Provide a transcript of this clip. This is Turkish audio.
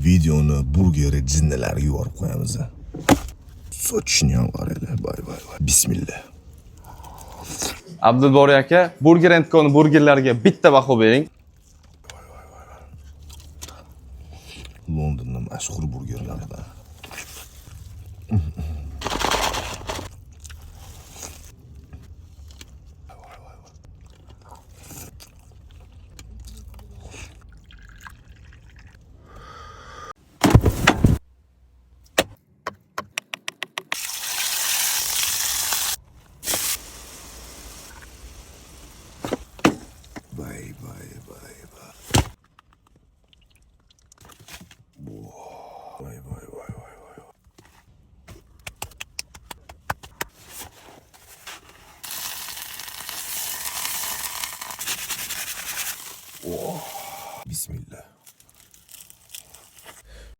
videoni burgeri jinnilarga yuborib qo'yamiz. Sochishni ham qaranglar. Voy. Bismillah. Abdulboriy aka, Burger & Co burgerlarga bitta baho bering. Londonning mashhur burgerlaridan. Vay. Bismillah.